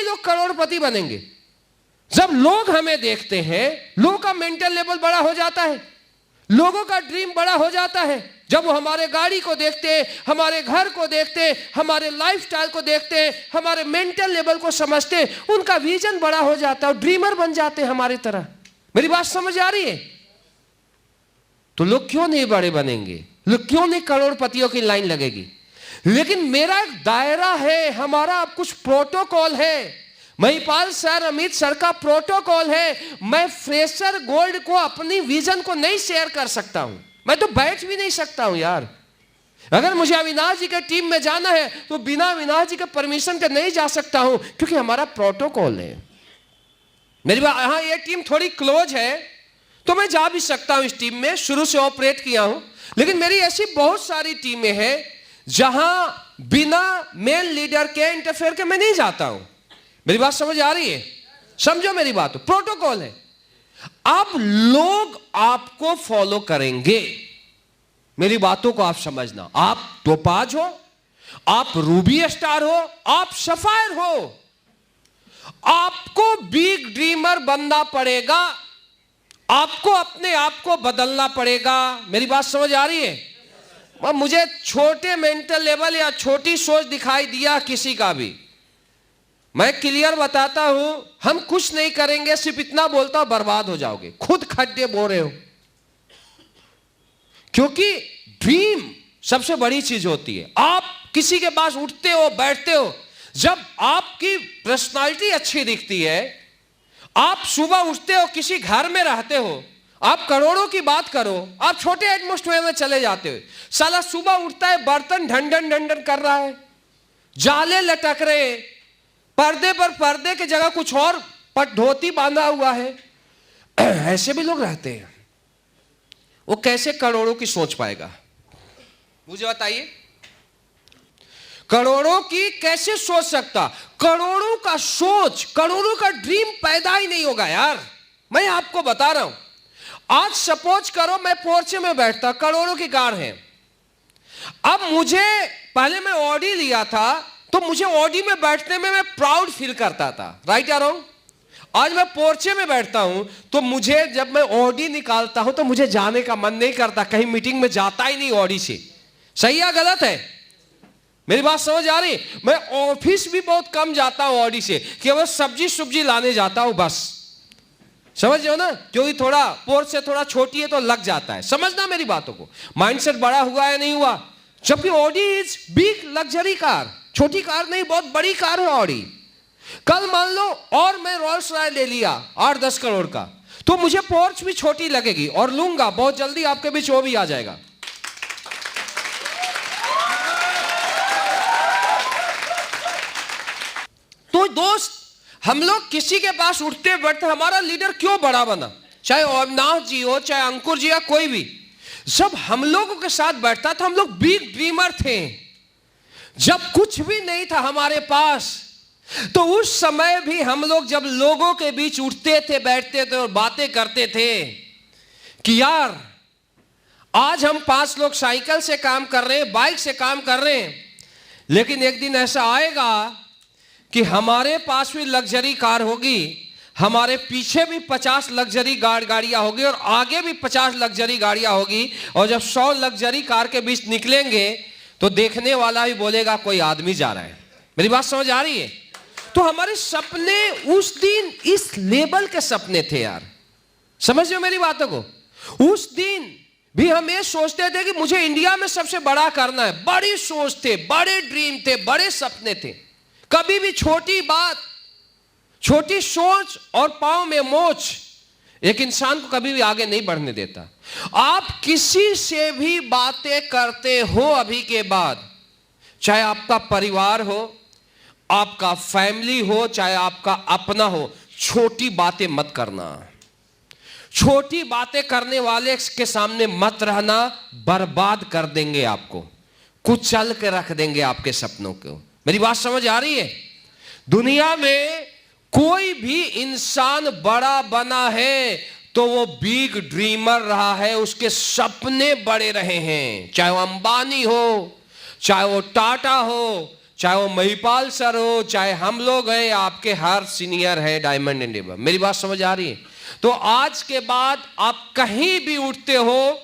लोग करोड़पति बनेंगे जब लोग हमें देखते हैं, लोगों का मेंटल लेवल बड़ा हो जाता है, लोगों का ड्रीम बड़ा हो जाता है। जब वो हमारे गाड़ी को देखते हैं, हमारे घर को देखते हैं, हमारे लाइफस्टाइल को देखते हैं, हमारे मेंटल लेवल को समझते हैं, उनका विजन बड़ा हो जाता है और ड्रीमर बन जाते हैं हमारी तरह। मेरी बात समझ आ रही है? तो लोग क्यों नहीं बड़े बनेंगे, लोग क्यों नहीं करोड़पतियों की लाइन लगेगी? लेकिन मेरा एक दायरा है, हमारा कुछ प्रोटोकॉल है। महिपाल सर, अमित सर का प्रोटोकॉल है। मैं फ्रेशर गोल्ड को अपनी विजन को नहीं शेयर कर सकता हूं, मैं तो बैठ भी नहीं सकता हूं यार। अगर मुझे अविनाश जी के टीम में जाना है तो बिना अविनाश जी के परमिशन के नहीं जा सकता हूं, क्योंकि हमारा प्रोटोकॉल है। मेरी बात, हाँ ये टीम थोड़ी क्लोज है तो मैं जा भी सकता हूं इस टीम में, शुरू से ऑपरेट किया हूं। लेकिन मेरी ऐसी बहुत सारी टीमें हैं जहां बिना मेन लीडर के इंटरफेयर के मैं नहीं जाता हूं। मेरी बात समझ आ रही है? समझो मेरी बात, प्रोटोकॉल है। अब लोग आपको फॉलो करेंगे, मेरी बातों को आप समझना। आप टोपाज हो, आप रूबी स्टार हो, आप सफायर हो, आपको बिग ड्रीमर बनना पड़ेगा, आपको अपने आप को बदलना पड़ेगा। मेरी बात समझ आ रही है? मुझे छोटे मेंटल लेवल या छोटी सोच दिखाई दिया किसी का भी, मैं क्लियर बताता हूं, हम कुछ नहीं करेंगे, सिर्फ इतना बोलता हूं, बर्बाद हो जाओगे, खुद खड्डे बो रहे हो। क्योंकि ड्रीम सबसे बड़ी चीज होती है। आप किसी के पास उठते हो, बैठते हो, जब आपकी पर्सनालिटी अच्छी दिखती है, आप सुबह उठते हो, किसी घर में रहते हो, आप करोड़ों की बात करो, आप छोटे एटमॉस्फेयर में चले जाते हो, साला सुबह उठता है, बर्तन ढंडन ढंडन कर रहा है, जाले लटक रहे, पर्दे पर पर्दे की जगह कुछ और धोती बांधा हुआ है, ऐसे भी लोग रहते हैं। वो कैसे करोड़ों की सोच पाएगा? मुझे बताइए, करोड़ों की कैसे सोच सकता? करोड़ों का सोच, करोड़ों का ड्रीम पैदा ही नहीं होगा यार। मैं आपको बता रहा हूं, आज सपोज करो मैं पोर्चे में बैठता, करोड़ों की कार है। अब मुझे, पहले मैं ऑडी लिया था तो मुझे ऑडी में बैठने में मैं प्राउड फील करता था, राइट या रॉन्ग? आज मैं पोर्चे में बैठता हूं तो मुझे, जब मैं ऑडी निकालता हूं तो मुझे जाने का मन नहीं करता, कहीं मीटिंग में जाता ही नहीं ऑडी से। सही या गलत है? मेरी बात समझ आ रही? मैं ऑफिस भी बहुत कम जाता हूं ऑडी से, केवल सब्जी लाने जाता हूं बस। समझ रहे हो ना? क्योंकि थोड़ा पोर्च से थोड़ा छोटी है तो लग जाता है। समझना मेरी बातों को, माइंडसेट बड़ा हुआ है नहीं हुआ। जबकि Audi is big luxury car, छोटी कार नहीं, बहुत बड़ी कार है ऑडी। कल मान लो और मैं रोल्स रॉयस ले लिया 8-10 करोड़ का, तो मुझे पोर्च भी छोटी लगेगी और लूंगा, बहुत जल्दी आपके बीच वो भी आ जाएगा। तो दोस्त, हम लोग किसी के पास उठते बैठते, हमारा लीडर क्यों बड़ा बना, चाहे अविनाश जी हो, चाहे अंकुर जी या कोई भी, जब हम लोगों के साथ बैठता था हम लोग बिग ड्रीमर थे। जब कुछ भी नहीं था हमारे पास, तो उस समय भी हम लोग जब लोगों के बीच उठते थे, बैठते थे और बातें करते थे कि यार आज हम 5 लोग साइकिल से काम कर रहे हैं, बाइक से काम कर रहे हैं, लेकिन एक दिन ऐसा आएगा कि हमारे पास भी लग्जरी कार होगी, हमारे पीछे भी 50 लग्जरी गाड़ियां होगी और आगे भी 50 लग्जरी गाड़ियां होगी, और जब 100 लग्जरी कार के बीच निकलेंगे तो देखने वाला भी बोलेगा कोई आदमी जा रहा है। मेरी बात समझ आ रही है? तो हमारे सपने उस दिन इस लेवल के सपने थे यार। समझ रहे हो मेरी बातों को? उस दिन भी हम ये सोचते थे कि मुझे इंडिया में सबसे बड़ा करना है, बड़ी सोच थे, बड़े ड्रीम थे, बड़े सपने थे। कभी भी छोटी बात, छोटी सोच और पांव में मोच एक इंसान को कभी भी आगे नहीं बढ़ने देता। आप किसी से भी बातें करते हो अभी के बाद, चाहे आपका परिवार हो, आपका फैमिली हो, चाहे आपका अपना हो, छोटी बातें मत करना। छोटी बातें करने वाले के सामने मत रहना, बर्बाद कर देंगे आपको, कुचल के रख देंगे आपके सपनों को। मेरी बात समझ आ रही है? दुनिया में कोई भी इंसान बड़ा बना है तो वो बिग ड्रीमर रहा है, उसके सपने बड़े रहे हैं। चाहे वो अंबानी हो, चाहे वो टाटा हो, चाहे वो महिपाल सर हो, चाहे हम लोग हैं, आपके हर सीनियर है डायमंड इंडिया। मेरी बात समझ आ रही है? तो आज के बाद आप कहीं भी उठते हो,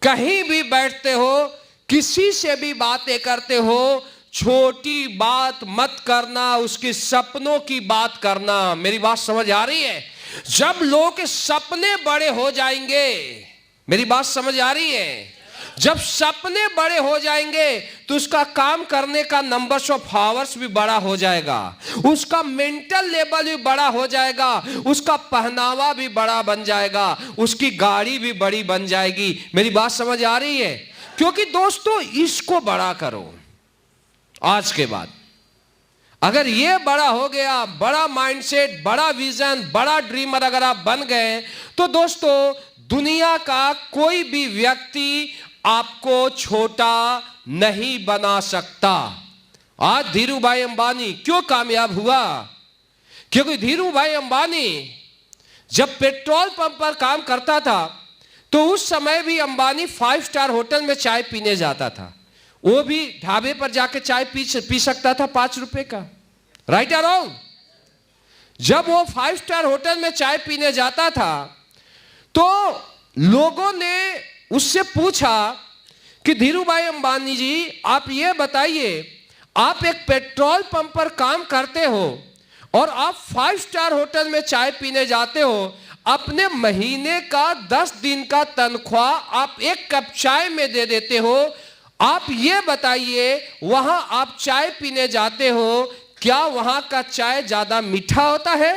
कहीं भी बैठते हो, किसी से भी बातें करते हो, छोटी बात मत करना, उसके सपनों की बात करना। मेरी बात समझ आ रही है? जब लोगों के सपने बड़े हो जाएंगे, मेरी बात समझ आ रही है? जब सपने बड़े हो जाएंगे तो उसका काम करने का नंबर्स ऑफ आवर्स भी बड़ा हो जाएगा, उसका मेंटल लेवल भी बड़ा हो जाएगा, उसका पहनावा भी बड़ा बन जाएगा, उसकी गाड़ी भी बड़ी बन जाएगी। मेरी बात समझ आ रही है? क्योंकि दोस्तों इसको बड़ा करो। आज के बाद अगर ये बड़ा हो गया, बड़ा माइंडसेट, बड़ा विजन, बड़ा ड्रीमर अगर आप बन गए, तो दोस्तों दुनिया का कोई भी व्यक्ति आपको छोटा नहीं बना सकता। आज धीरू भाई अंबानी क्यों कामयाब हुआ? क्योंकि धीरू भाई अंबानी जब पेट्रोल पंप पर काम करता था तो उस समय भी अंबानी 5 स्टार होटल में चाय पीने जाता था। वो भी ढाबे पर जाके चाय पी सकता था 5 रुपए का। राइट और रॉन्ग? जब वो 5 स्टार होटल में चाय पीने जाता था तो लोगों ने उससे पूछा कि धीरू भाई अंबानी जी, आप ये बताइए, आप एक पेट्रोल पंप पर काम करते हो और आप 5 स्टार होटल में चाय पीने जाते हो, अपने महीने का 10 दिन का तनख्वाह आप एक कप चाय में दे देते हो। आप ये बताइए, वहां आप चाय पीने जाते हो, क्या वहां का चाय ज्यादा मीठा होता है?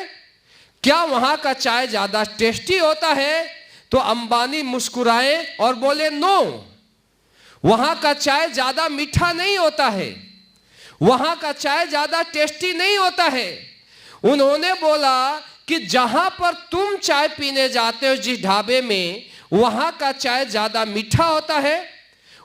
क्या वहां का चाय ज्यादा टेस्टी होता है? तो अंबानी मुस्कुराए और बोले, नो, वहां का चाय ज्यादा मीठा नहीं होता है, वहां का चाय ज्यादा टेस्टी नहीं होता है। उन्होंने बोला कि जहां पर तुम चाय पीने जाते हो, जिस ढाबे में, वहां का चाय ज्यादा मीठा होता है,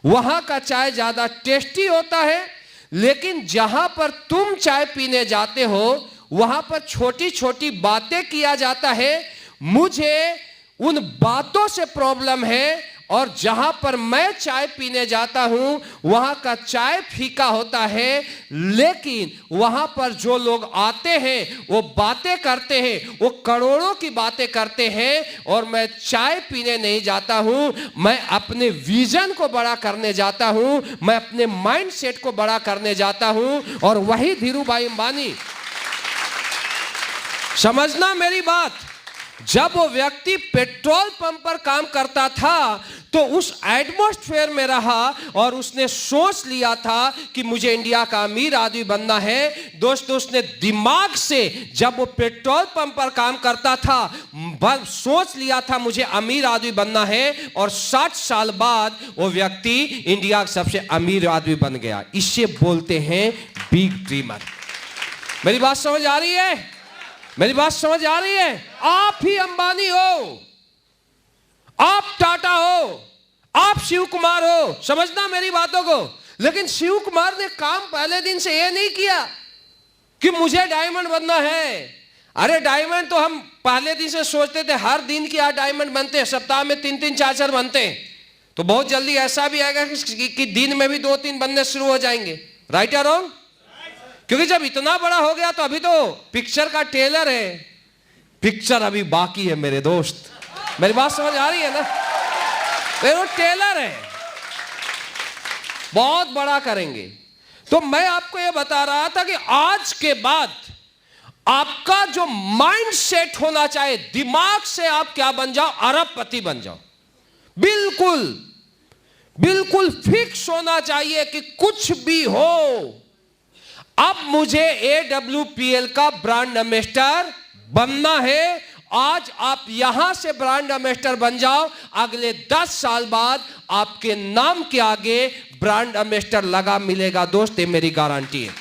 वहां का चाय ज्यादा टेस्टी होता है, लेकिन जहां पर तुम चाय पीने जाते हो वहां पर छोटी छोटी बातें किया जाता है। मुझे उन बातों से प्रॉब्लम है, और जहां पर मैं चाय पीने जाता हूं वहां का चाय फीका होता है, लेकिन वहां पर जो लोग आते हैं वो बातें करते हैं, वो करोड़ों की बातें करते हैं, और मैं चाय पीने नहीं जाता हूं, मैं अपने विजन को बड़ा करने जाता हूं, मैं अपने माइंडसेट को बड़ा करने जाता हूं। और वही धीरू भाई अंबानी, समझना मेरी बात, जब वो व्यक्ति पेट्रोल पंप पर काम करता था तो उस एटमॉस्फेयर में रहा और उसने सोच लिया था कि मुझे इंडिया का अमीर आदमी बनना है। दोस्तों, उसने दिमाग से, जब वो पेट्रोल पंप पर काम करता था, सोच लिया था मुझे अमीर आदमी बनना है, और 60 साल बाद वो व्यक्ति इंडिया का सबसे अमीर आदमी बन गया। इसे बोलते हैं बिग ड्रीमर। मेरी बात समझ आ रही है? मेरी बात समझ आ रही है? आप ही अंबानी हो, आप टाटा हो, आप शिव कुमार हो, समझना मेरी बातों को। लेकिन शिव कुमार ने काम पहले दिन से ये नहीं किया कि मुझे डायमंड बनना है। अरे डायमंड तो हम पहले दिन से सोचते थे, हर दिन की 8 डायमंड बनते हैं, सप्ताह में 3-3, 4-4 बनते हैं, तो बहुत जल्दी ऐसा भी आएगा कि दिन में भी 2-3 बनने शुरू हो जाएंगे। राइट या रॉन्ग? क्योंकि जब इतना बड़ा हो गया तो अभी तो पिक्चर का ट्रेलर है, पिक्चर अभी बाकी है मेरे दोस्त। मेरी बात समझ आ रही है ना? वो ट्रेलर है, बहुत बड़ा करेंगे। तो मैं आपको यह बता रहा था कि आज के बाद आपका जो माइंड सेट होना चाहिए, दिमाग से आप क्या बन जाओ, अरबपति बन जाओ। बिल्कुल बिल्कुल फिक्स होना चाहिए कि कुछ भी हो, अब मुझे AWPL का ब्रांड एम्बेसडर बनना है। आज आप यहां से ब्रांड एम्बेसडर बन जाओ, अगले 10 साल बाद आपके नाम के आगे ब्रांड एम्बेसडर लगा मिलेगा दोस्त, ये मेरी गारंटी है।